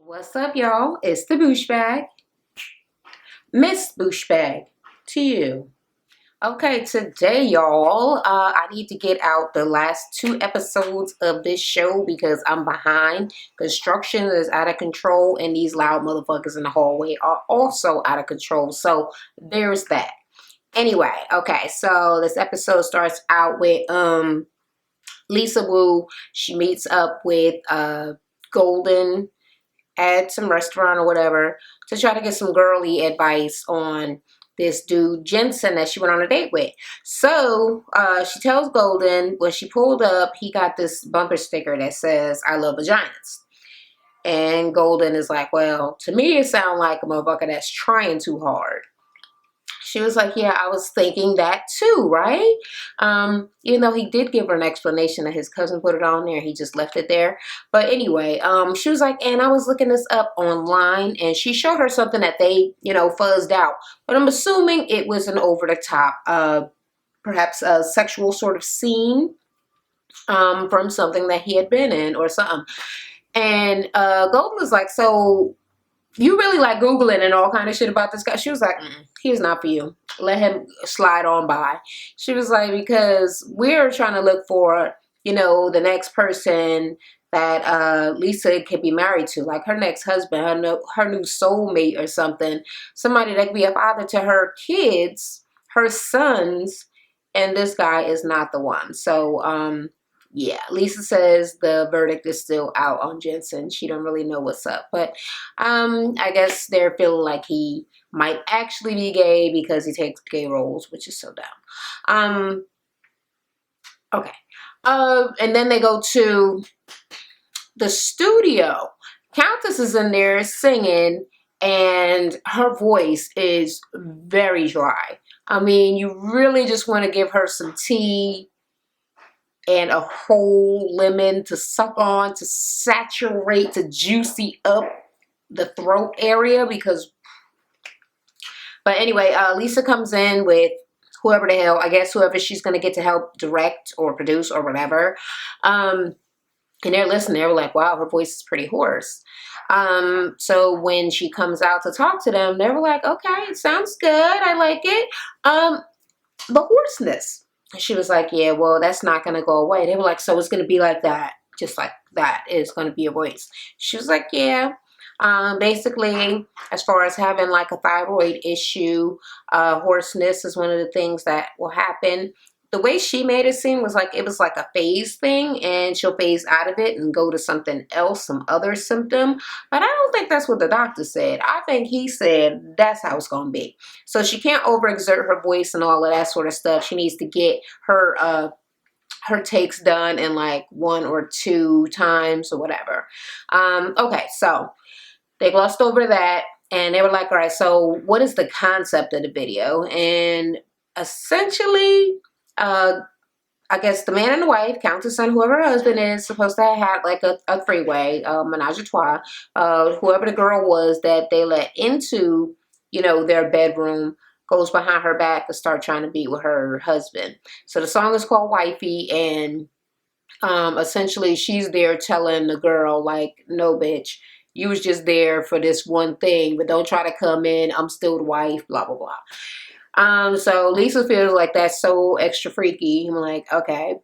What's up, y'all? It's the Boosh Bag, Miss Boosh Bag, to you. Okay, today, y'all, I need to get out the last two episodes of this show because I'm behind. Construction is out of control, and these loud motherfuckers in the hallway are also out of control. So there's that. Anyway, okay, so this episode starts out with Lisa Wu. She meets up with Golden at some restaurant or whatever to try to get some girly advice on this dude Jensen that she went on a date with. So she tells Golden when she pulled up, he got this bumper sticker that says "I love vaginas." And Golden is like, well, to me it sounds like a motherfucker that's trying too hard. She was like, yeah, I was thinking that too, right? Even though he did give her an explanation that his cousin put it on there, he just left it there. But anyway, she was like, and I was looking this up online, and she showed her something that they, fuzzed out. But I'm assuming it was an over-the-top, perhaps a sexual sort of scene from something that he had been in or something. And Golden was like, so you really like Googling and all kind of shit about this guy? She was like, he's not for you. Let him slide on by. She was like, because we're trying to look for, the next person that Lisa could be married to, like her next husband, her new soulmate or something. Somebody that could be a father to her kids, her sons, and this guy is not the one. So, yeah, Lisa says the verdict is still out on Jensen. She don't really know what's up. But I guess they're feeling like he might actually be gay because he takes gay roles, which is so dumb. Okay. And then they go to the studio. Countess is in there singing, and her voice is very dry. I mean, you really just want to give her some tea and a whole lemon to suck on, to saturate, to juicy up the throat area but anyway, Lisa comes in with whoever the hell, I guess whoever she's going to get to help direct or produce or whatever. And they're listening. They're like, wow, her voice is pretty hoarse. So when she comes out to talk to them, they were like, okay, it sounds good. I like it. The hoarseness. She was like, yeah, well, that's not going to go away. They were like, so it's going to be like that. Just like that is going to be your voice. She was like, yeah. Basically, as far as having like a thyroid issue, hoarseness is one of the things that will happen. The way she made it seem was like it was like a phase thing, and she'll phase out of it and go to something else, some other symptom. But I don't think that's what the doctor said. I think he said that's how it's going to be. So she can't overexert her voice and all of that sort of stuff. She needs to get her takes done in like 1 or 2 times or whatever. Okay, so they glossed over that, and they were like, all right, so what is the concept of the video? And essentially, I guess the man and the wife, Countess and whoever her husband is, supposed to have like a three-way, menage a trois. Whoever the girl was that they let into, their bedroom goes behind her back to start trying to be with her husband. So the song is called Wifey, and essentially she's there telling the girl, like, no, bitch, you was just there for this one thing, but don't try to come in. I'm still the wife, blah, blah, blah. So Lisa feels like that's so extra freaky. I'm like, okay.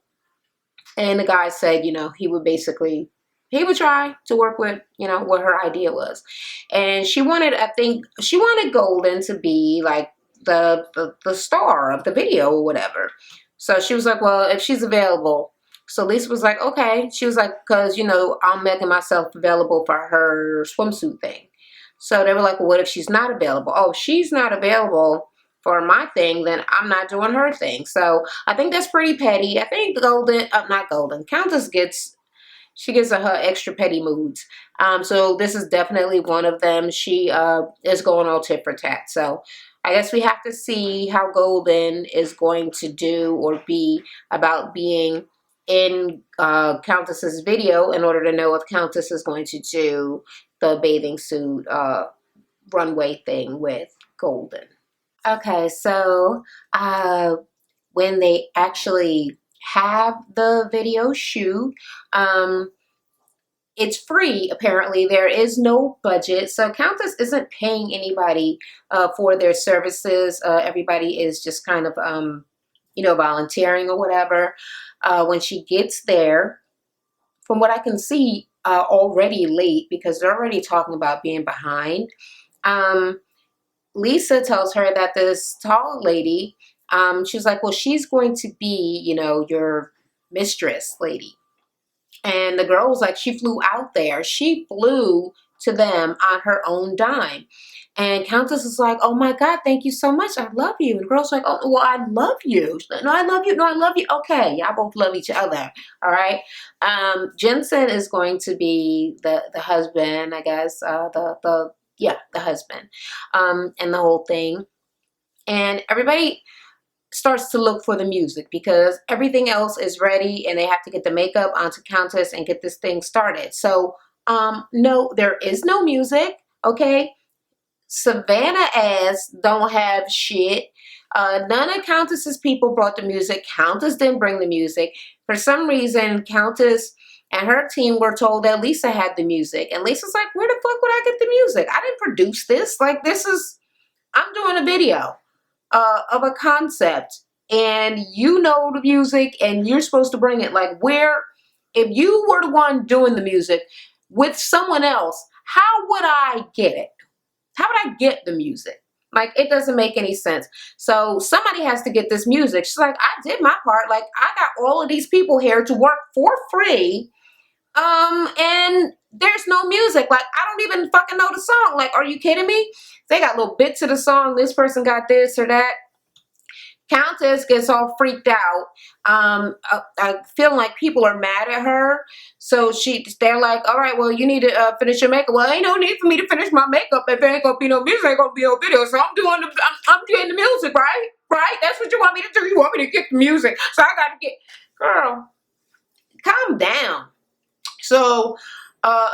And the guy said, he would try to work with, what her idea was. And I think she wanted Golden to be like the star of the video or whatever. So she was like, well, if she's available. So Lisa was like, okay. She was like, because, I'm making myself available for her swimsuit thing. So they were like, well, what if she's not available? Oh, she's not available for my thing, then I'm not doing her thing. So I think that's pretty petty. I think not Golden, Countess gets her extra petty moods. So this is definitely one of them. She is going all tit for tat. So I guess we have to see how Golden is going to do or be about being in Countess's video in order to know if Countess is going to do the bathing suit runway thing with Golden. Okay, so when they actually have the video shoot, it's free, apparently. There is no budget. So Countess isn't paying anybody for their services. Everybody is just kind of, volunteering or whatever. When she gets there, from what I can see, already late because they're already talking about being behind. Lisa tells her that this tall lady, she's like, well, she's going to be, your mistress lady. And the girl was like, she flew out there. She flew to them on her own dime. And Countess is like, oh my God, thank you so much. I love you. And the girl's like, oh, well, I love you. She's like, no, I love you. No, I love you. Okay, y'all both love each other. All right. Jensen is going to be the husband, I guess. The husband. And the whole thing. And everybody starts to look for the music because everything else is ready and they have to get the makeup onto Countess and get this thing started. So, no, there is no music. Okay. Savannah ass don't have shit. None of Countess's people brought the music. Countess didn't bring the music. For some reason, Countess and her team were told that Lisa had the music. And Lisa's like, where the fuck would I get the music? I didn't produce this. Like, I'm doing a video of a concept. And you know the music and you're supposed to bring it. Like, if you were the one doing the music with someone else, how would I get it? How would I get the music? Like, it doesn't make any sense. So somebody has to get this music. She's like, I did my part. Like, I got all of these people here to work for free. And there's no music. Like, I don't even fucking know the song. Like, are you kidding me? They got little bits of the song. This person got this or that. Countess gets all freaked out. I feel like people are mad at her. So they're like, all right, well, you need to finish your makeup. Well, ain't no need for me to finish my makeup if there ain't gonna be no music, ain't gonna be no video. So I'm doing the music, right? Right? That's what you want me to do. You want me to get the music. So I gotta girl, calm down. So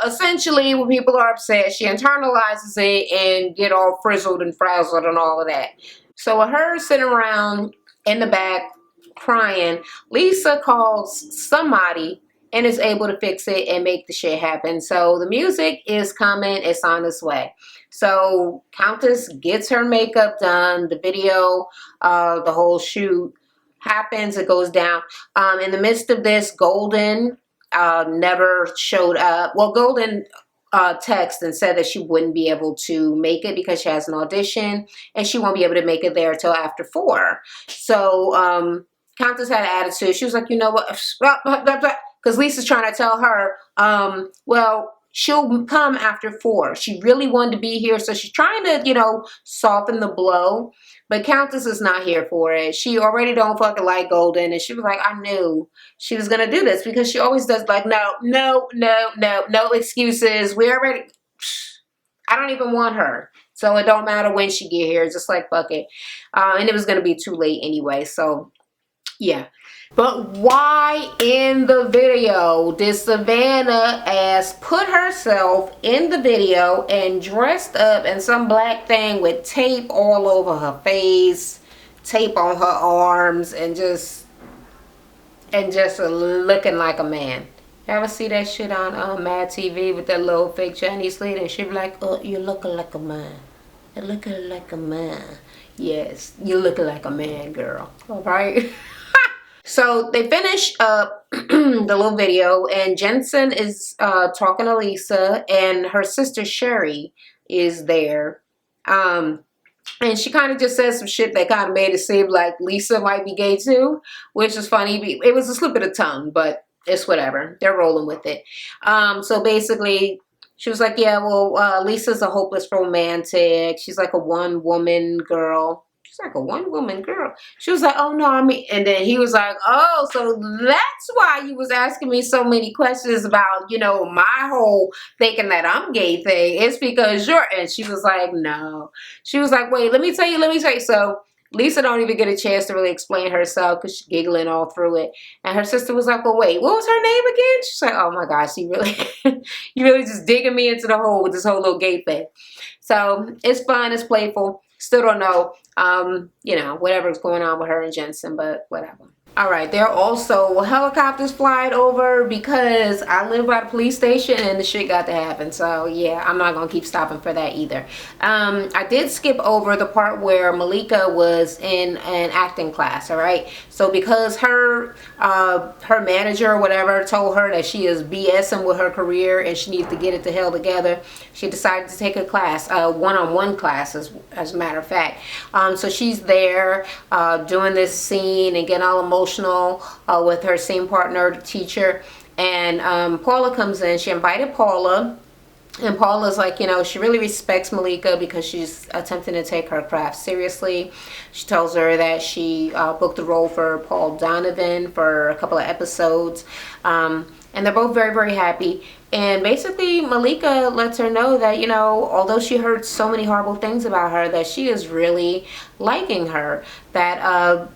essentially, when people are upset, she internalizes it and get all frizzled and frazzled and all of that. So with her sitting around in the back crying, Lisa calls somebody and is able to fix it and make the shit happen. So the music is coming. It's on its way. So Countess gets her makeup done. The video, the whole shoot happens. It goes down. In the midst of this, Golden never showed up. Well, Golden text and said that she wouldn't be able to make it because she has an audition and she won't be able to make it there until after 4. So Countess had an attitude. She was like, you know what? Because Lisa's trying to tell her, well, she'll come after 4. She really wanted to be here. So she's trying to, soften the blow. But Countess is not here for it. She already don't fucking like Golden. And she was like, I knew she was going to do this because she always does like, no excuses. I don't even want her. So it don't matter when she get here. It's just like, fuck it. And it was going to be too late anyway. So yeah. But why in the video did Savannah ass put herself in the video and dressed up in some black thing with tape all over her face, tape on her arms, and just looking like a man? You ever see that shit on Mad TV with that little fake Chinese lady and she be like, oh, you're looking like a man. You're looking like a man. Yes, you're looking like a man, girl. All right. So they finish up the little video and Jensen is talking to Lisa and her sister Sherry is there. And she kind of just says some shit that kind of made it seem like Lisa might be gay too, which is funny. It was a slip of the tongue, but it's whatever. They're rolling with it. So basically, she was like, yeah, well, Lisa's a hopeless romantic. She's like a one-woman girl. She's like a one-woman girl. She was like, oh, no, I mean, and then he was like, oh, so that's why you was asking me so many questions about, my whole thinking that I'm gay thing. It's because you're, and she was like, no. She was like, wait, let me tell you. So Lisa don't even get a chance to really explain herself because she's giggling all through it. And her sister was like, well, wait, what was her name again? She's like, oh my gosh, you really just digging me into the hole with this whole little gay thing. So it's fun, it's playful. Still don't know, whatever's going on with her and Jensen, but whatever. All right, there are also helicopters flying over because I live by the police station and the shit got to happen. So yeah, I'm not gonna keep stopping for that either. I did skip over the part where Malika was in an acting class. All right, so because her manager or whatever told her that she is BSing with her career and she needs to get it the hell together, she decided to take a class, one-on-one class, as a matter of fact. So she's there doing this scene and getting all emotional with her scene partner, the teacher. And Paula comes in. She invited Paula. And Paula's like, she really respects Malika because she's attempting to take her craft seriously. She tells her that she booked the role for Paul Donovan for a couple of episodes. And they're both very, very happy. And basically, Malika lets her know that, although she heard so many horrible things about her, that she is really liking her. That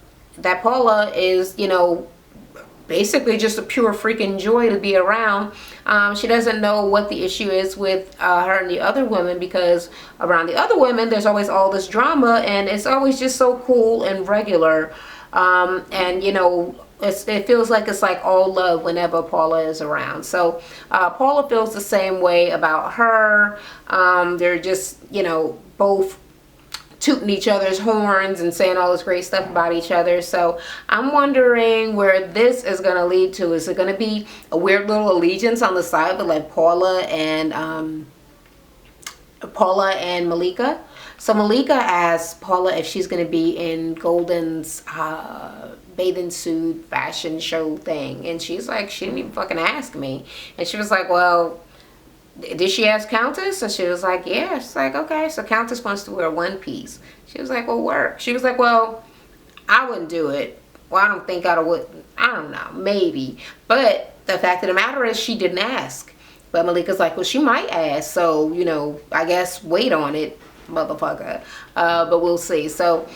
Paula is, basically just a pure freaking joy to be around. She doesn't know what the issue is with her and the other women, because around the other women there's always all this drama and it's always just so cool and regular. And it feels like it's like all love whenever Paula is around. So Paula feels the same way about her. They're just both tooting each other's horns and saying all this great stuff about each other. So I'm wondering where this is going to lead to. Is it going to be a weird little allegiance on the side with like Paula and Malika? So Malika asked Paula if she's going to be in Golden's bathing suit fashion show thing, and she's like, she didn't even fucking ask me. And she was like, well, did she ask Countess? And she was like, yeah. She's like, okay, so Countess wants to wear one piece. She was like, well, work. She was like, well, I wouldn't do it. Well, I don't think I would. I don't know, maybe. But the fact of the matter is she didn't ask. But Malika's like, well, she might ask. So, I guess wait on it, motherfucker. But we'll see. So,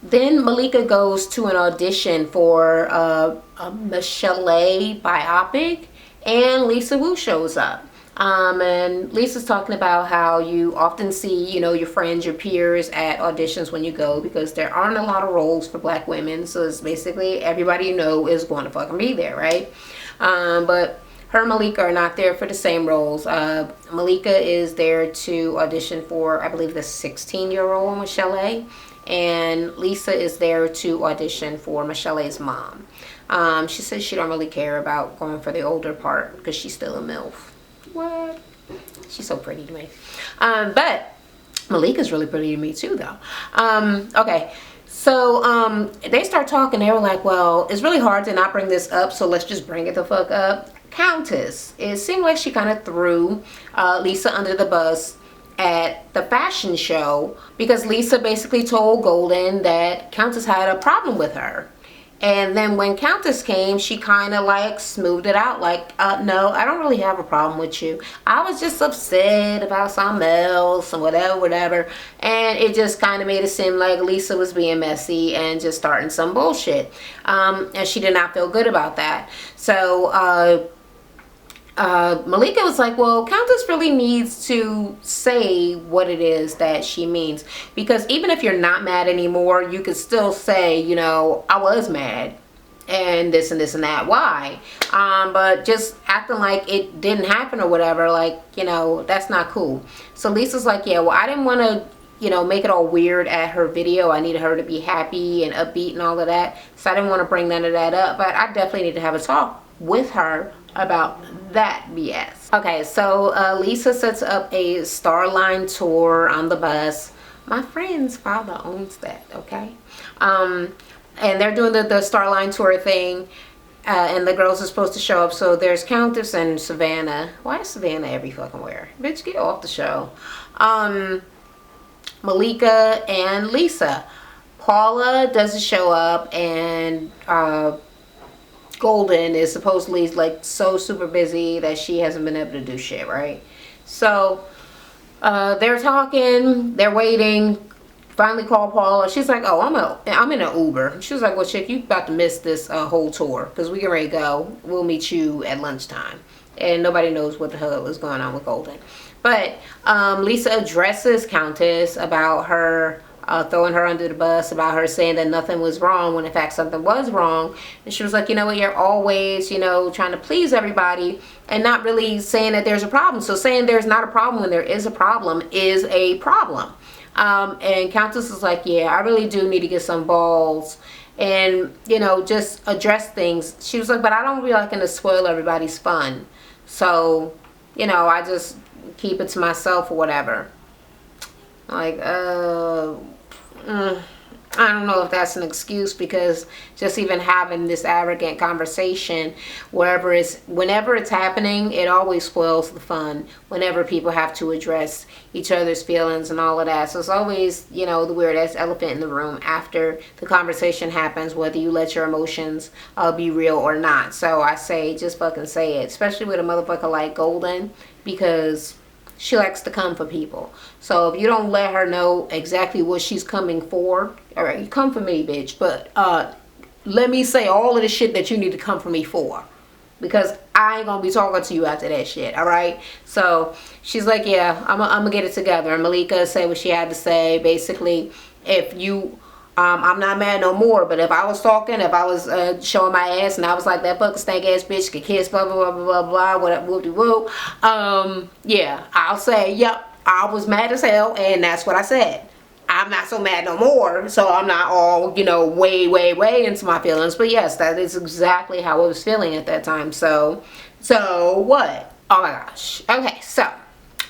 then Malika goes to an audition for a Michelle biopic, and Lisa Wu shows up. And Lisa's talking about how you often see, your friends, your peers at auditions when you go, because there aren't a lot of roles for black women. So it's basically everybody is going to fucking be there, right? But her and Malika are not there for the same roles. Malika is there to audition for, I believe, the 16-year-old Michelle, and Lisa is there to audition for Michelle's mom. She says she don't really care about going for the older part because she's still a MILF. What? She's so pretty to me. But Malika's really pretty to me too, though. Okay. So they start talking. They were like, well, it's really hard to not bring this up, so let's just bring it the fuck up. Countess. It seemed like she kind of threw Lisa under the bus at the fashion show, because Lisa basically told Golden that Countess had a problem with her. And then when Countess came, she kind of like smoothed it out, like, no, I don't really have a problem with you. I was just upset about something else and whatever. And it just kind of made it seem like Lisa was being messy and just starting some bullshit. And she did not feel good about that. So Malika was like, well, Countess really needs to say what it is that she means, because even if you're not mad anymore, you could still say, I was mad and this and this and that. Why? But just acting like it didn't happen or whatever, like, that's not cool. So Lisa's like, yeah, well, I didn't want to make it all weird at her video. I needed her to be happy and upbeat and all of that. So I didn't want to bring none of that up, but I definitely need to have a talk with her about that BS. Okay, so Lisa sets up a Starline tour on the bus. My friend's father owns that, okay? And they're doing the Starline tour thing, and the girls are supposed to show up. So there's Countess and Savannah. Why is Savannah every fucking where? Bitch, get off the show. Malika and Lisa. Paula doesn't show up, and Golden is supposedly like so super busy that she hasn't been able to do shit, right? So they're talking, they're waiting. Finally call Paula. She's like, oh, I'm in an Uber. She was like, well, chick, you about to miss this whole tour, because we get ready to go. We'll meet you at lunchtime. And nobody knows what the hell is going on with Golden. But Lisa addresses Countess about her throwing her under the bus about her saying that nothing was wrong when in fact something was wrong. And she was like, you know what, you're always, you know, trying to please everybody and not really saying that there's a problem. So saying there's not a problem when there is a problem is a problem. And Countess is like, yeah, I really do need to get some balls and, you know, just address things. She was like, but I don't really like to spoil everybody's fun. So, you know, I just keep it to myself or whatever. Like, I don't know if that's an excuse, because just even having this arrogant conversation, whenever it's happening, it always spoils the fun whenever people have to address each other's feelings and all of that. So it's always, you know, the weird ass elephant in the room after the conversation happens, whether you let your emotions be real or not. So I say, just fucking say it, especially with a motherfucker like Golden, because she likes to come for people. So if you don't let her know exactly what she's coming for, all right, you come for me, bitch, but let me say all of the shit that you need to come for me for, because I ain't gonna be talking to you after that shit, all right? So she's like, yeah, I'm gonna get it together. And Malika said what she had to say. Basically, if you I'm not mad no more, but if I was talking, if I was showing my ass and I was like, that fucking stank ass bitch could kiss, blah, blah, blah, blah, blah, what whoop de whoop, yeah, I'll say, yep, I was mad as hell, and that's what I said. I'm not so mad no more, so I'm not all, you know, way, way, way into my feelings. But yes, that is exactly how I was feeling at that time. So what? Oh my gosh. Okay, so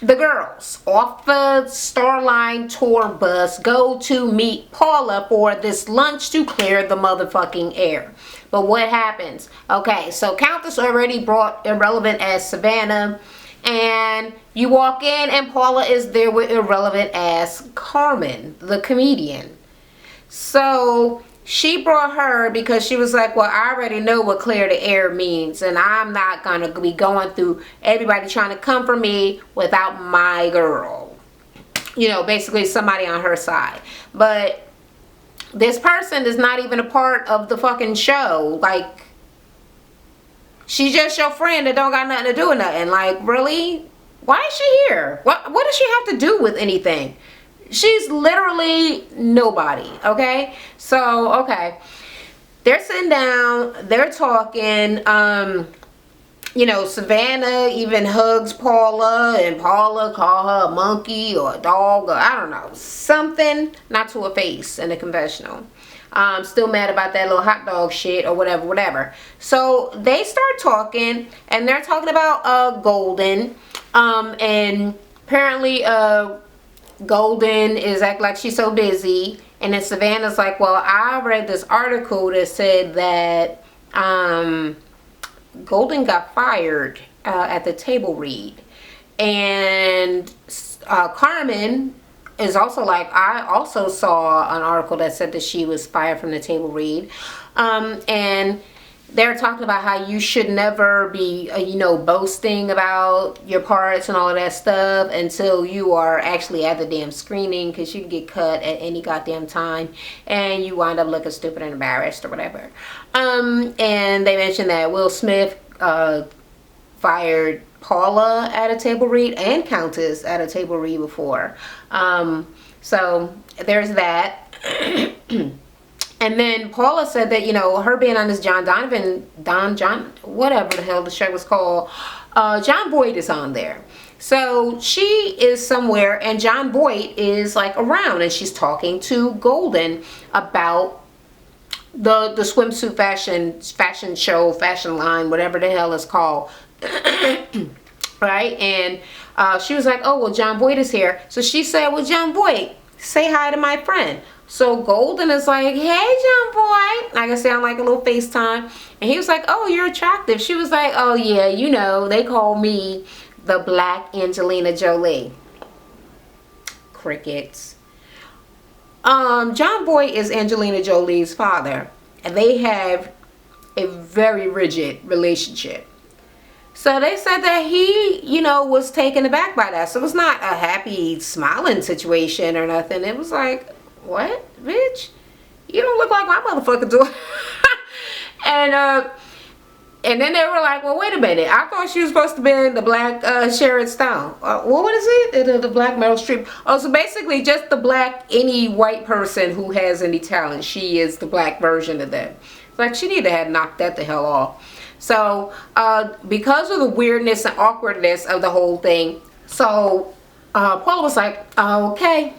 the girls off the Starline tour bus go to meet Paula for this lunch to clear the motherfucking air. But what happens? Okay, so Countess already brought irrelevant ass Savannah, and you walk in and Paula is there with irrelevant ass Carmen, the comedian. So she brought her because she was like, well, I already know what clear the air means, and I'm not going to be going through everybody trying to come for me without my girl. You know, basically somebody on her side. But this person is not even a part of the fucking show. Like, she's just your friend that don't got nothing to do with nothing. Like, really? Why is she here? What does she have to do with anything? She's literally nobody, okay? So, okay. They're sitting down. They're talking. You know, Savannah even hugs Paula, and Paula call her a monkey or a dog, or I don't know. Something not to her face in the confessional. Still mad about that little hot dog shit or whatever. So they start talking, and they're talking about Golden. And apparently Golden is acting like she's so busy, and then Savannah's like, well, I read this article that said that Golden got fired at the table read. And Carmen is also like, I also saw an article that said that she was fired from the table read. And they're talking about how you should never be, you know, boasting about your parts and all of that stuff until you are actually at the damn screening, because you can get cut at any goddamn time and you wind up looking stupid and embarrassed or whatever. And they mentioned that Will Smith fired Paula at a table read and Countess at a table read before. So there's that. And then Paula said that, you know, her being on this whatever the hell the show was called, John Boyd is on there. So she is somewhere and John Boyd is like around, and she's talking to Golden about the swimsuit fashion show, fashion line, whatever the hell it's called. Right? And she was like, oh, well, John Boyd is here. So she said, well, John Boyd, say hi to my friend. So Golden is like, hey, John Boy. I can sound like a little FaceTime. And he was like, oh, you're attractive. She was like, oh, yeah, you know, they call me the Black Angelina Jolie. Crickets. John Boy is Angelina Jolie's father. And they have a very rigid relationship. So they said that he, you know, was taken aback by that. So it was not a happy, smiling situation or nothing. It was like, what, bitch? You don't look like my motherfucker do. And And then they were like, well, wait a minute. I thought she was supposed to be the black Sharon Stone. What is it? The black Meryl Streep. Oh, so basically just the black, any white person who has any talent. She is the black version of them. It's like, she need to have knocked that the hell off. So, because of the weirdness and awkwardness of the whole thing, so Paula was like, oh, okay.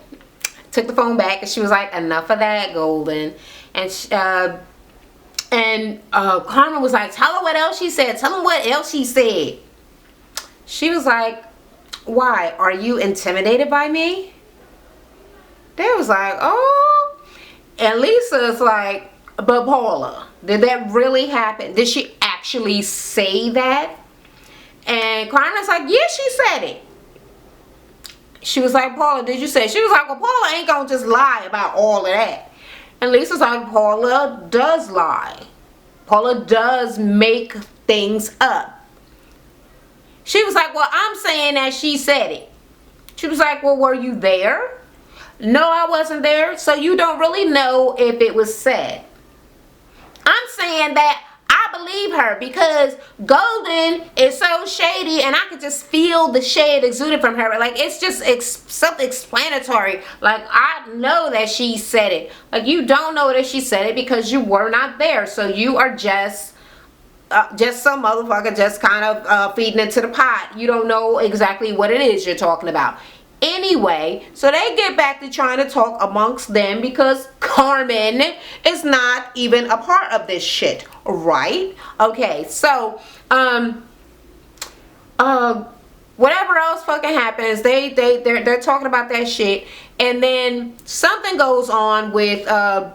Took the phone back, and she was like, enough of that, Golden. And Carmen was like, tell her what else she said. Tell him what else she said. She was like, why? Are you intimidated by me? They was like, oh. And Lisa's like, but Paula, did that really happen? Did she actually say that? And Carmen's like, yeah, she said it. She was like, Paula, did you say? She was like, well, Paula ain't gonna just lie about all of that. And Lisa's like, Paula does lie. Paula does make things up. She was like, well, I'm saying that she said it. She was like, well, were you there? No, I wasn't there. So you don't really know if it was said. I'm saying that I believe her because Golden is so shady, and I could just feel the shade exuded from her. Like, it's just self-explanatory. Like, I know that she said it. Like, you don't know that she said it because you were not there. So you are just some motherfucker just kind of feeding into the pot. You don't know exactly what it is you're talking about. Anyway, so they get back to trying to talk amongst them because Carmen is not even a part of this shit, right? Okay, so whatever else fucking happens, they're talking about that shit, and then something goes on with Carmen.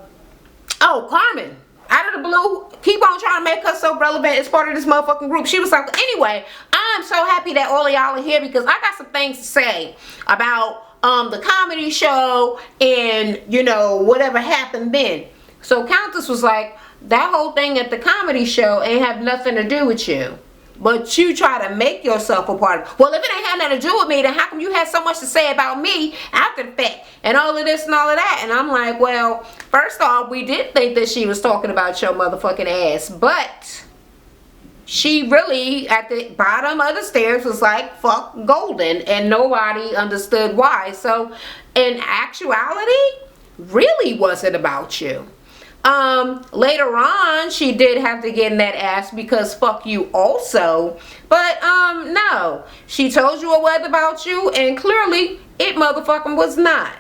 Out of the blue, keep on trying to make her so relevant as part of this motherfucking group. She was like, anyway, I'm so happy that all of y'all are here because I got some things to say about the comedy show and, you know, whatever happened then. So Countess was like, that whole thing at the comedy show ain't have nothing to do with you. But you try to make yourself a part of it. Well, if it ain't had nothing to do with me, then how come you had so much to say about me after the fact? And all of this and all of that. And I'm like, well, first off, we did think that she was talking about your motherfucking ass. But she really, at the bottom of the stairs, was like, fuck Golden. And nobody understood why. So, in actuality, really wasn't about you. Later on, she did have to get in that ass because fuck you also. But, no. She told you it was about you, and clearly, it motherfucking was not.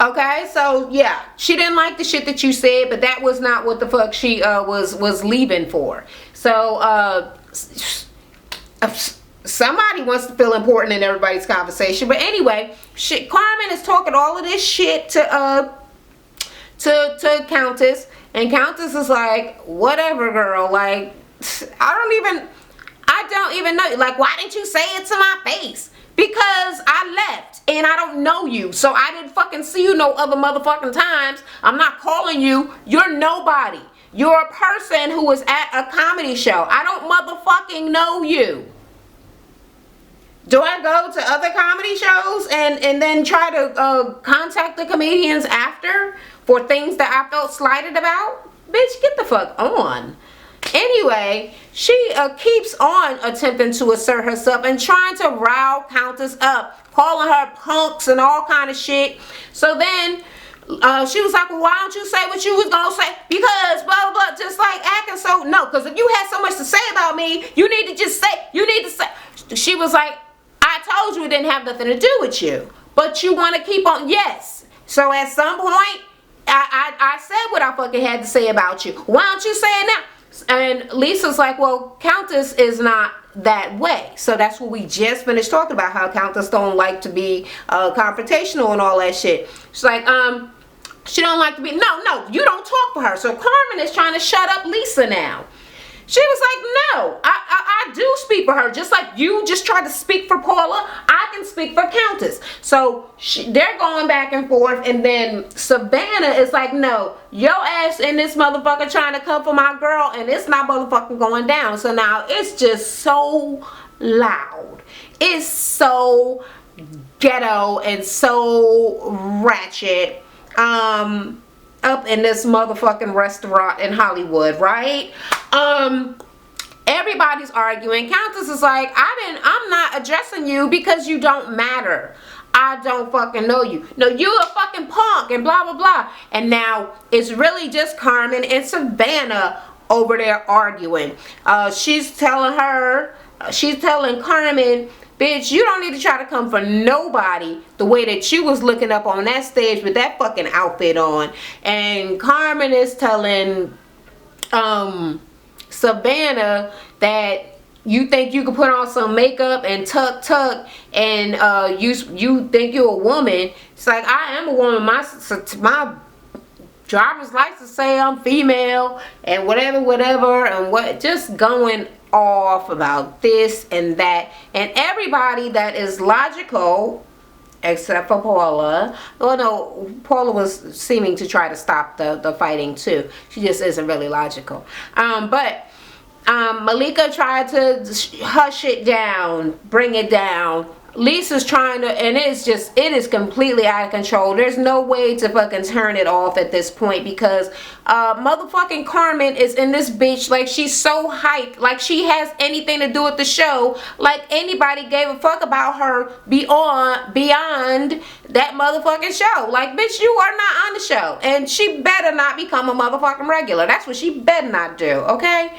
Okay, so, yeah. She didn't like the shit that you said, but that was not what the fuck she, was leaving for. So, somebody wants to feel important in everybody's conversation. But anyway, Carmen is talking all of this shit to Countess, and Countess is like, whatever, girl, like, I don't even know, like, why didn't you say it to my face? Because I left, and I don't know you, so I didn't fucking see you no other motherfucking times. I'm not calling you, you're nobody. You're a person who was at a comedy show. I don't motherfucking know you. Do I go to other comedy shows and then try to contact the comedians after for things that I felt slighted about? Bitch, get the fuck on. Anyway, she keeps on attempting to assert herself and trying to rile Countess up, calling her punks and all kind of shit. So then she was like, well, why don't you say what you was gonna say? Because blah, blah, blah, just like acting so, no, because if you had so much to say about me, you need to just say, she was like, I told you it didn't have nothing to do with you, but you want to keep on, yes. So at some point, I said what I fucking had to say about you. Why don't you say it now? And Lisa's like, well, Countess is not that way. So that's what we just finished talking about, how Countess don't like to be confrontational and all that shit. She's like, she don't like to be, no, you don't talk for her. So Carmen is trying to shut up Lisa now. She was like, no, I do speak for her. Just like you just tried to speak for Paula, I can speak for Countess. So they're going back and forth. And then Savannah is like, no, your ass in this motherfucker trying to come for my girl. And it's not motherfucking going down. So now it's just so loud. It's so ghetto and so ratchet. up in this motherfucking restaurant in Hollywood, right? Everybody's arguing. Countess is like, I'm not addressing you because you don't matter. I don't fucking know you. No, you a fucking punk and blah, blah, blah. And now it's really just Carmen and Savannah over there arguing. She's telling Carmen, bitch, you don't need to try to come for nobody the way that you was looking up on that stage with that fucking outfit on. And Carmen is telling Savannah that you think you can put on some makeup and tuck and you think you're a woman. It's like, I am a woman. My driver's license say I'm female and whatever and what, just going off about this and that. And everybody that is logical, except for Paula. Well, no, Paula was seeming to try to stop the fighting too. She just isn't really logical. But Malika tried to hush it down, bring it down. Lisa's trying to, and it is completely out of control. There's no way to fucking turn it off at this point because motherfucking Carmen is in this bitch like she's so hyped, like she has anything to do with the show, like anybody gave a fuck about her beyond that motherfucking show. Like, bitch, you are not on the show, and she better not become a motherfucking regular. That's what she better not do, okay?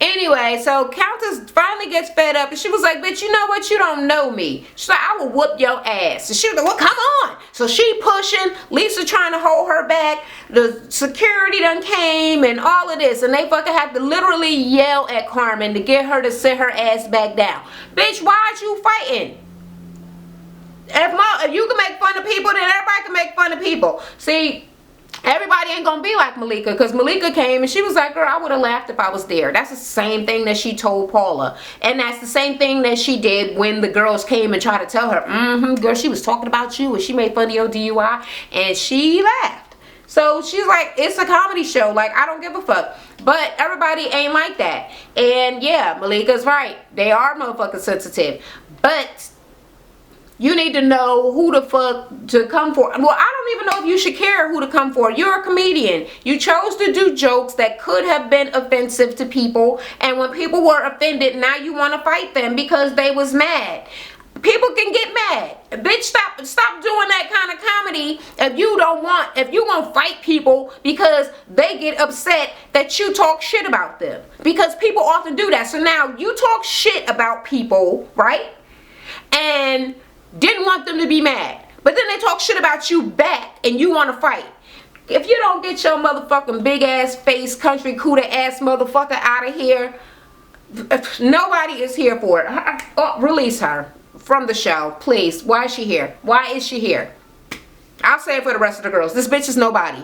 Anyway, so Countess finally gets fed up and she was like, bitch, you know what? You don't know me. She's like, I will whoop your ass. And she was like, well, come on. So she pushing, Lisa trying to hold her back. The security done came and all of this. And they fucking had to literally yell at Carmen to get her to sit her ass back down. Bitch, why are you fighting? If you can make fun of people, then everybody can make fun of people. See, everybody ain't gonna be like Malika, because Malika came and she was like, girl, I would have laughed if I was there. That's the same thing that she told Paula. And that's the same thing that she did when the girls came and tried to tell her, girl, she was talking about you and she made fun of your DUI. And she laughed. So she's like, it's a comedy show. Like, I don't give a fuck. But everybody ain't like that. And yeah, Malika's right. They are motherfucking sensitive. But you need to know who the fuck to come for. Well, I don't even know if you should care who to come for. You're a comedian. You chose to do jokes that could have been offensive to people. And when people were offended, now you want to fight them because they was mad. People can get mad. Bitch, stop doing that kind of comedy if you gonna fight people because they get upset that you talk shit about them. Because people often do that. So now you talk shit about people, right? And didn't want them to be mad, but then they talk shit about you back and you want to fight. If you don't get your motherfucking big ass face, country cooter ass motherfucker out of here, nobody is here for it. Release her from the show, please. Why is she here? Why is she here? I'll say it for the rest of the girls. This bitch is nobody.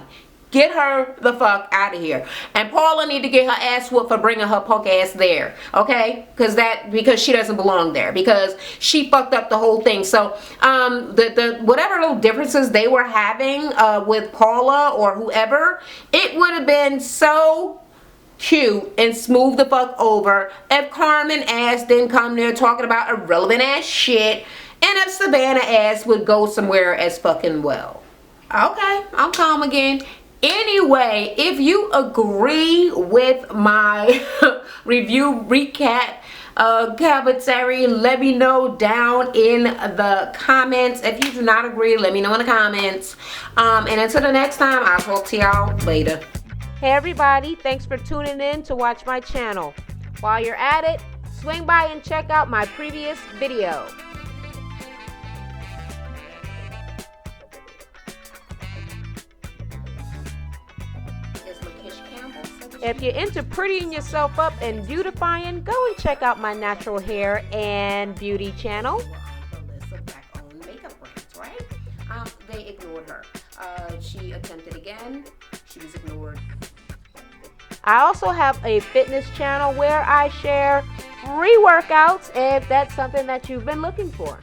Get her the fuck out of here. And Paula need to get her ass whooped for bringing her punk ass there. Okay? Because she doesn't belong there. Because she fucked up the whole thing. So, whatever little differences they were having with Paula or whoever, it would have been so cute and smooth the fuck over if Carmen ass didn't come there talking about irrelevant ass shit, and if Savannah ass would go somewhere as fucking well. Okay, I'm calm again. Anyway, if you agree with my review recap commentary, let me know down in the comments. If you do not agree, let me know in the comments. And until the next time, I'll talk to y'all later. Hey everybody, thanks for tuning in to watch my channel. While you're at it, swing by and check out my previous video. If you're into prettying yourself up and beautifying, go and check out my natural hair and beauty channel. They ignored her. She attempted again. She was ignored. I also have a fitness channel where I share free workouts if that's something that you've been looking for.